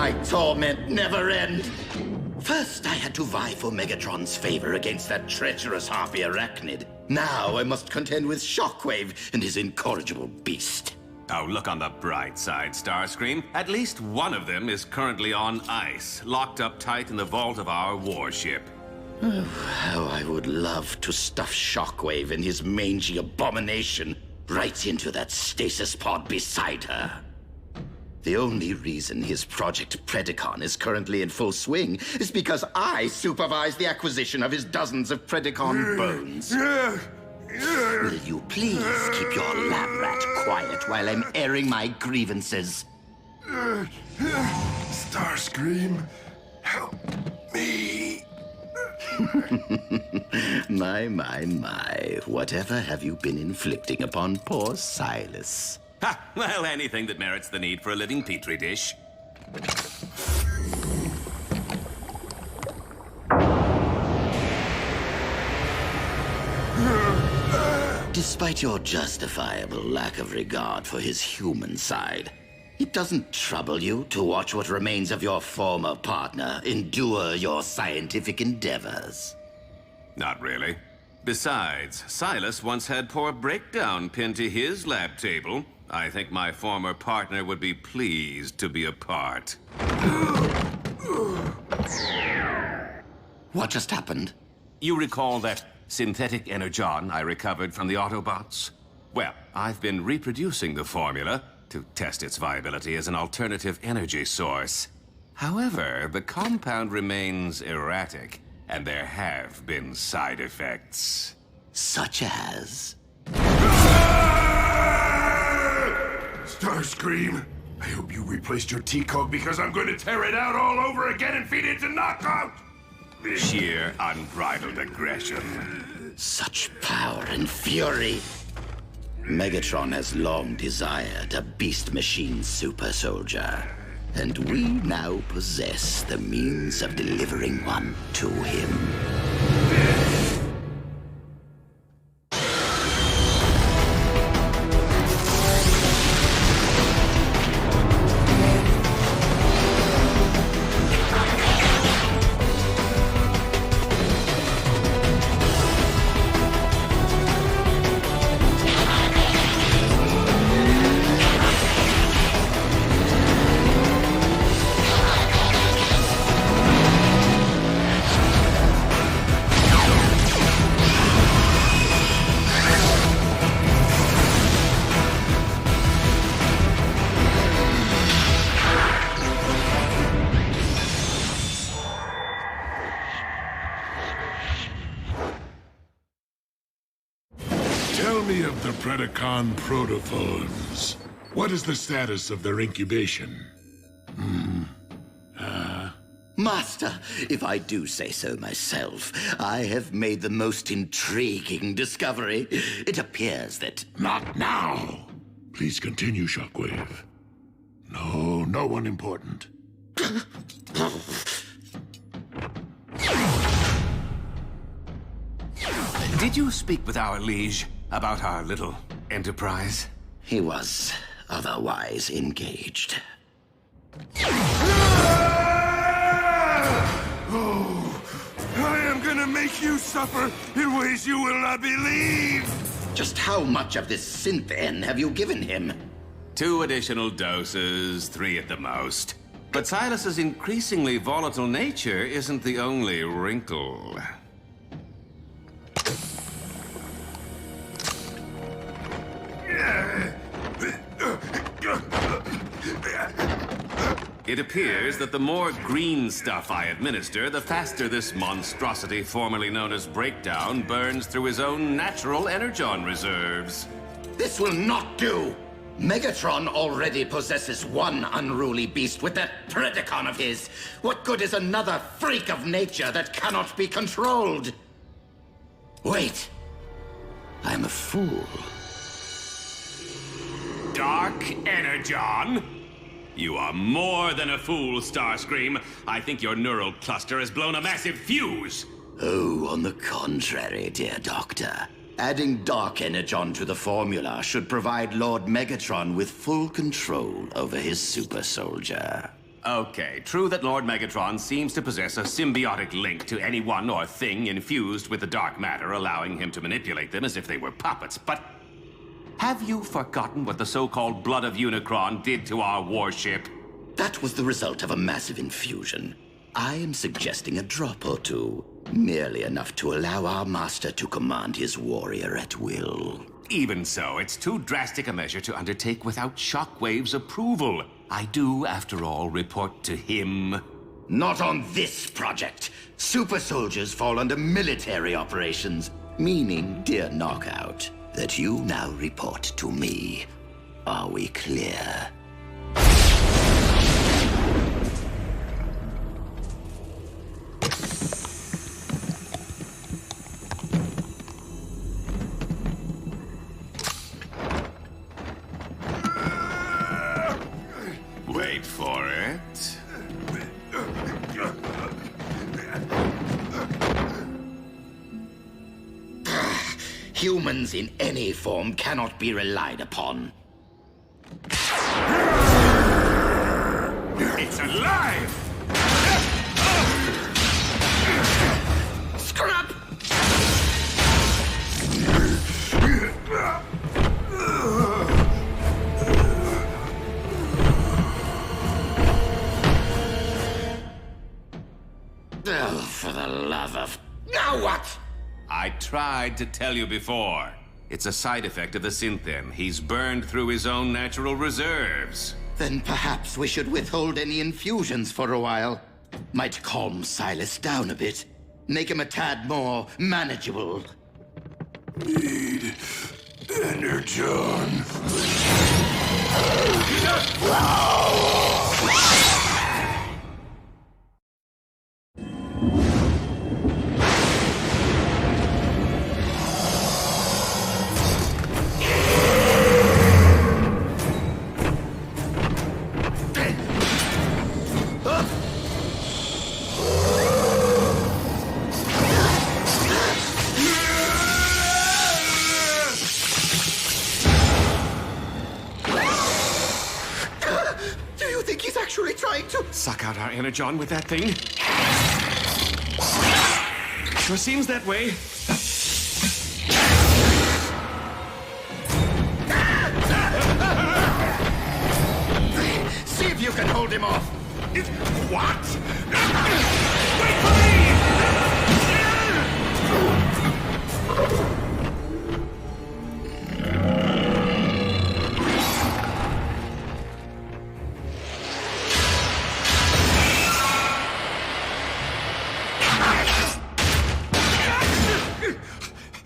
my torment never end? First, I had to vie for Megatron's favor against that treacherous harpy arachnid. Now I must contend with Shockwave and his incorrigible beast. Oh, look on the bright side, Starscream. At least one of them is currently on ice, locked up tight in the vault of our warship. Oh, how I would love to stuff Shockwave and his mangy abomination right into that stasis pod beside her. The only reason his Project Predacon is currently in full swing is because I supervise the acquisition of his dozens of Predacon bones. Will you please keep your lab rat quiet while I'm airing my grievances? Starscream, help me. My. Whatever have you been inflicting upon poor Silas? Ha! Well, anything that merits the need for a living petri dish. Despite your justifiable lack of regard for his human side, it doesn't trouble you to watch what remains of your former partner endure your scientific endeavors. Not really. Besides, Silas once had poor Breakdown pinned to his lab table. I think my former partner would be pleased to be a part. What just happened? You recall that synthetic energon I recovered from the Autobots? Well, I've been reproducing the formula to test its viability as an alternative energy source. However, the compound remains erratic, and there have been side effects. Such as? Starscream, I hope you replaced your T-Cog because I'm going to tear it out all over again and feed it to Knockout! Sheer unbridled aggression. Such power and fury. Megatron has long desired a beast machine super soldier, and we now possess the means of delivering one to him. Tell me of the Predacon protophones. What is the status of their incubation? Master, if I do say so myself, I have made the most intriguing discovery. It appears that... Not now! Please continue, Shockwave. No one important. Did you speak with our liege about our little enterprise? He was otherwise engaged. Oh, I am gonna make you suffer in ways you will not believe! Just how much of this synth N have you given him? 2 additional doses, 3 at the most. But Silas's increasingly volatile nature isn't the only wrinkle. It appears that the more green stuff I administer, the faster this monstrosity formerly known as Breakdown burns through his own natural energon reserves. This will not do! Megatron already possesses one unruly beast with that Predacon of his. What good is another freak of nature that cannot be controlled? Wait. I'm a fool. Dark Energon? You are more than a fool, Starscream. I think your neural cluster has blown a massive fuse. Oh, on the contrary, dear Doctor. Adding Dark Energon to the formula should provide Lord Megatron with full control over his super soldier. Okay, true that Lord Megatron seems to possess a symbiotic link to anyone or thing infused with the dark matter, allowing him to manipulate them as if they were puppets, but have you forgotten what the so-called Blood of Unicron did to our warship? That was the result of a massive infusion. I am suggesting a drop or two, merely enough to allow our master to command his warrior at will. Even so, it's too drastic a measure to undertake without Shockwave's approval. I do, after all, report to him. Not on this project. Super soldiers fall under military operations, meaning, dear Knockout, that you now report to me. Are we clear? Wait for it. Humans in any form cannot be relied upon. It's alive! Scrap! Oh, for the love of... Now what? I tried to tell you before. It's a side effect of the synthen. He's burned through his own natural reserves. Then perhaps we should withhold any infusions for a while. Might calm Silas down a bit. Make him a tad more manageable. Need energon. Do you think he's actually trying to... Suck out our energon with that thing? Sure seems that way. See if you can hold him off. What? Wait for me!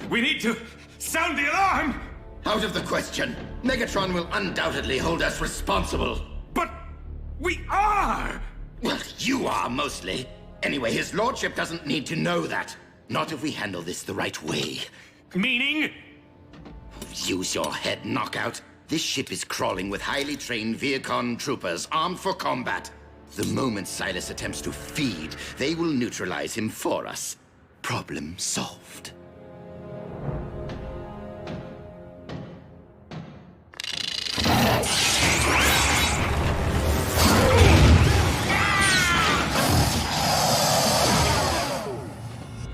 We need to sound the alarm! Out of the question. Megatron will undoubtedly hold us responsible. But we are! Well, you are, mostly. Anyway, his lordship doesn't need to know that. Not if we handle this the right way. Meaning? Use your head, Knockout. This ship is crawling with highly trained Viacon troopers armed for combat. The moment Silas attempts to feed, they will neutralize him for us. Problem solved.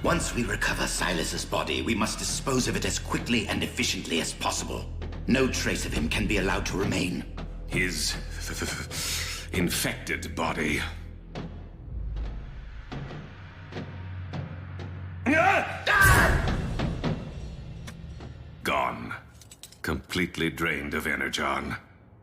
Once we recover Silas's body, we must dispose of it as quickly and efficiently as possible. No trace of him can be allowed to remain. His infected body. Gone. Completely drained of energon.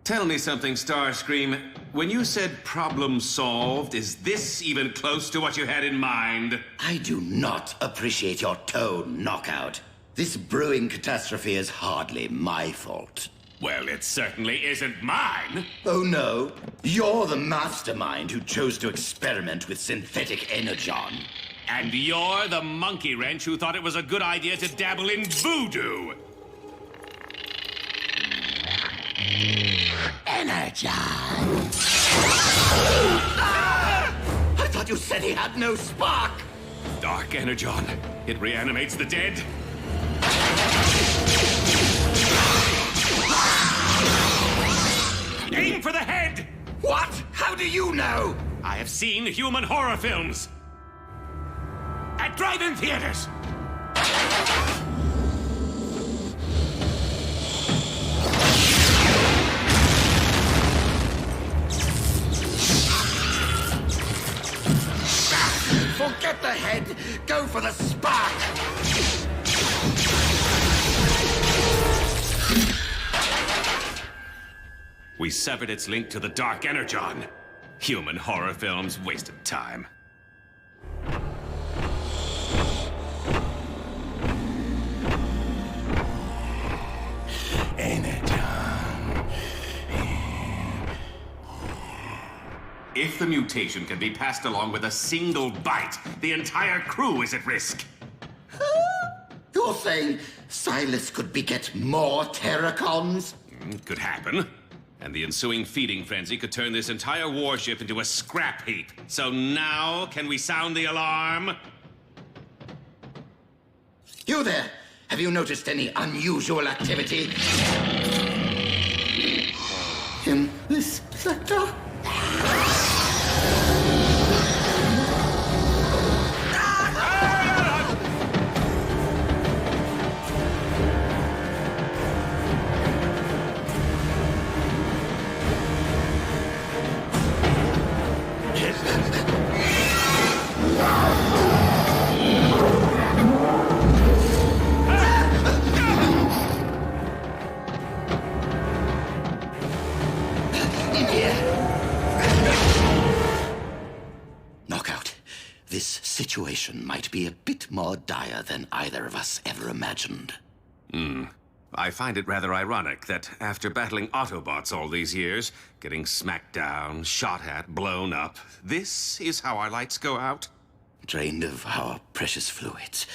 Tell me something, Starscream. When you said problem solved, is this even close to what you had in mind? I do not appreciate your tone, Knockout. This brewing catastrophe is hardly my fault. Well, it certainly isn't mine. Oh no, you're the mastermind who chose to experiment with synthetic energon. And you're the monkey wrench who thought it was a good idea to dabble in voodoo. Energon! I thought you said he had no spark! Dark energon. It reanimates the dead. Aim for the head! What? How do you know? I have seen human horror films at drive-in theaters. Forget the head. Go for the spark. We severed its link to the Dark Energon. Human horror films wasted time. If the mutation can be passed along with a single bite, the entire crew is at risk. You're saying Silas could beget more Terracons? Could happen. And the ensuing feeding frenzy could turn this entire warship into a scrap heap. So now, can we sound the alarm? You there! Have you noticed any unusual activity in this sector? Situation might be a bit more dire than either of us ever imagined. I find it rather ironic that after battling Autobots all these years, getting smacked down, shot at, blown up, this is how our lights go out? Drained of our precious fluids.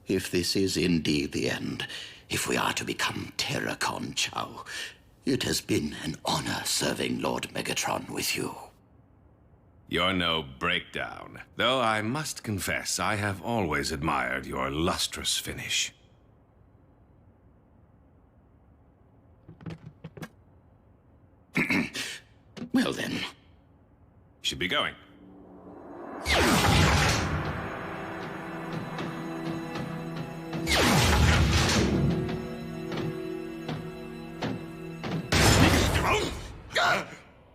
If this is indeed the end, if we are to become Terracon Chow, it has been an honor serving Lord Megatron with you. You're no breakdown. Though I must confess, I have always admired your lustrous finish. Well then. Should be going.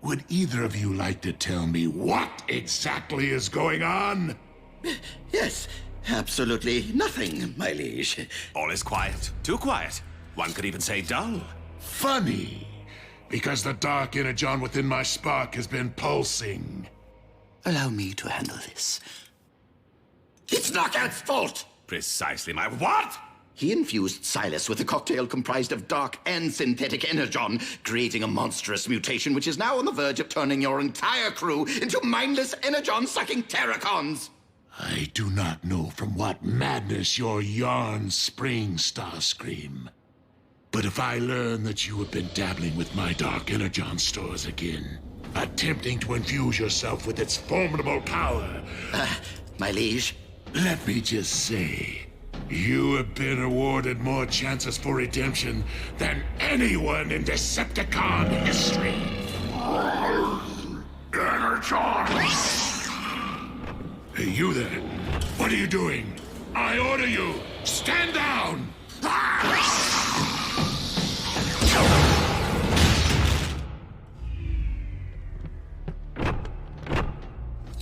Would either of you like to tell me what exactly is going on? Yes, absolutely nothing, my liege. All is quiet. Too quiet. One could even say dull. Funny, because the dark energon within my spark has been pulsing. Allow me to handle this. It's Knockout's fault! Precisely my what? He infused Silas with a cocktail comprised of dark and synthetic energon, creating a monstrous mutation which is now on the verge of turning your entire crew into mindless energon-sucking Terracons. I do not know from what madness your yarns spring, Starscream. But if I learn that you have been dabbling with my dark energon stores again, attempting to infuse yourself with its formidable power... my liege? Let me just say... you have been awarded more chances for redemption than anyone in Decepticon history. Energon! Hey, you there. What are you doing? I order you, stand down!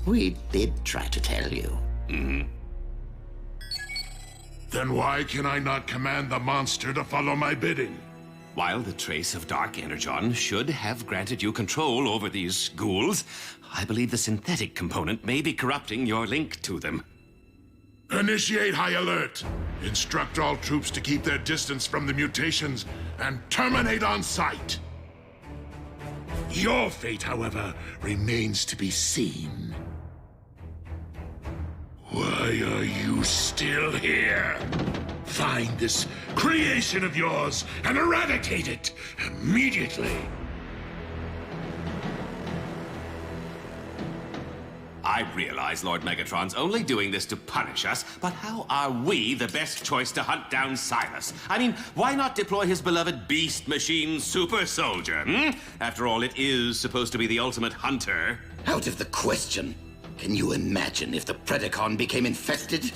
We did try to tell you. Then why can I not command the monster to follow my bidding? While the trace of Dark Energon should have granted you control over these ghouls, I believe the synthetic component may be corrupting your link to them. Initiate high alert. Instruct all troops to keep their distance from the mutations and terminate on sight. Your fate, however, remains to be seen. Why are you still here? Find this creation of yours and eradicate it immediately. I I realize Lord Megatron's only doing this to punish us, but how are we the best choice to hunt down Silas? I mean, why not deploy his beloved beast machine super soldier, hmm? After all, it is supposed to be the ultimate hunter. Out of the question. Can you imagine if the Predacon became infected?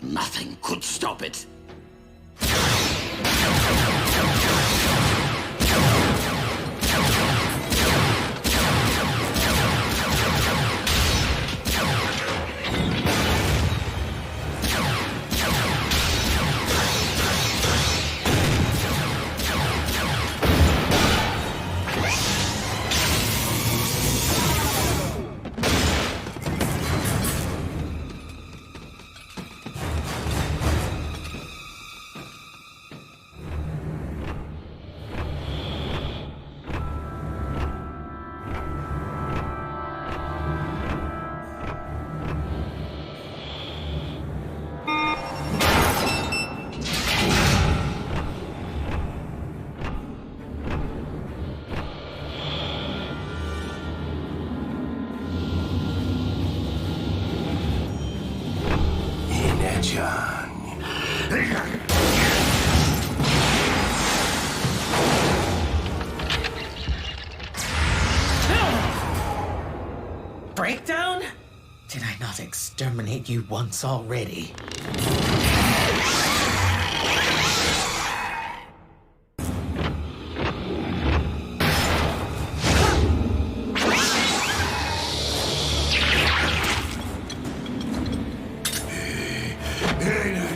Nothing could stop it. Breakdown? Did I not exterminate you once already?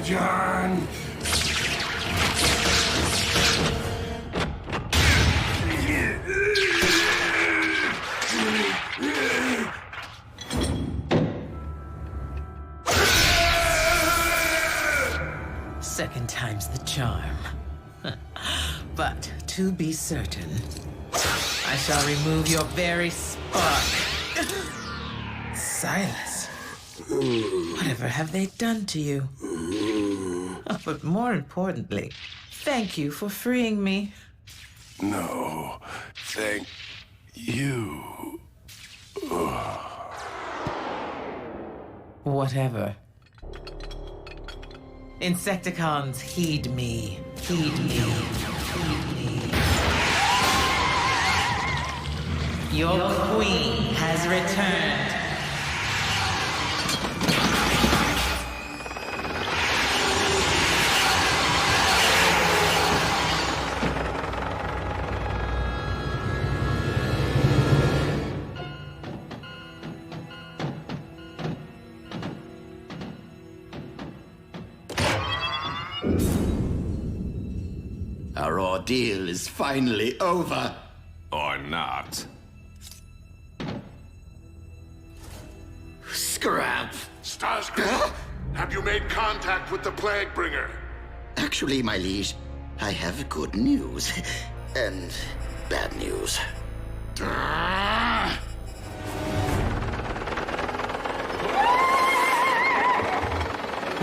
John! Second time's the charm. But to be certain, I shall remove your very spark. Silas, whatever have they done to you? Oh, but more importantly, thank you for freeing me. No, thank you. Whatever. Insecticons, heed me. Heed me. Heed me. Your queen has returned. Our ordeal is finally over. Or not. Scrap! Starscream, have you made contact with the Plague Bringer? Actually, my liege, I have good news. And bad news.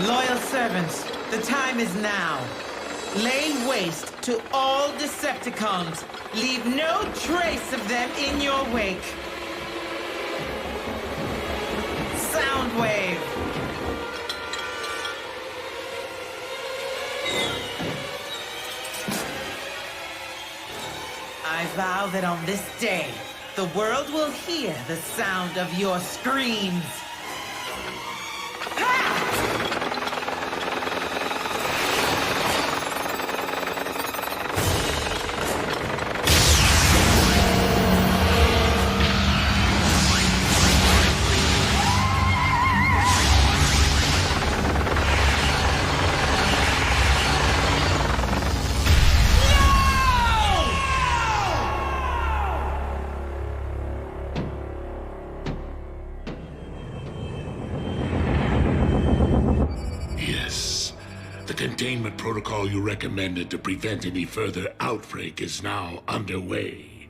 Loyal servants, the time is now. Lay waste to all Decepticons. Leave no trace of them in your wake. Soundwave. I vow that on this day, the world will hear the sound of your screams. Containment protocol you recommended to prevent any further outbreak is now underway.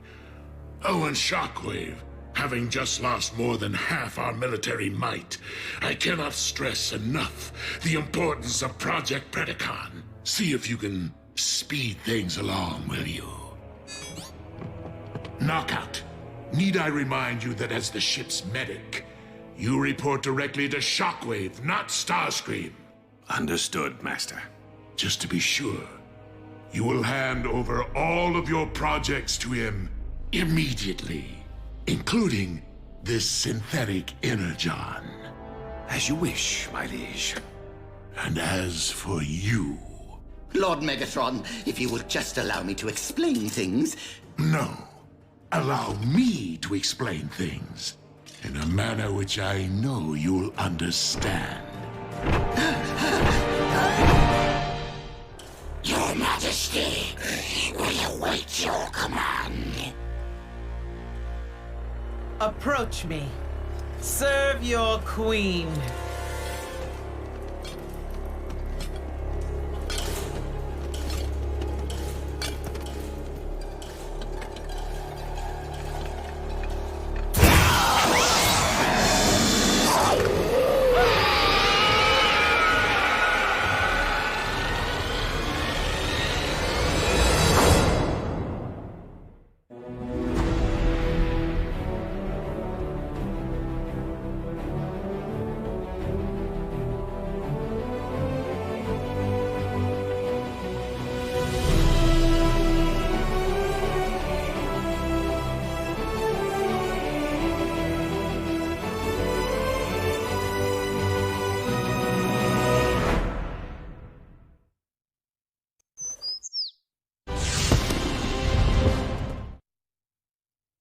Oh, and Shockwave, having just lost more than half our military might, I cannot stress enough the importance of Project Predacon. See if you can speed things along, will you? Knockout, need I remind you that as the ship's medic, You report directly to Shockwave, not Starscream. Understood, Master. Just to be sure, you will hand over all of your projects to him immediately, including this synthetic energon. As you wish, my liege. And as for you... Lord Megatron, if you will just allow me to explain things. No. Allow me to explain things in a manner which I know you'll understand. Your Majesty, we await your command. Approach me. Serve your queen.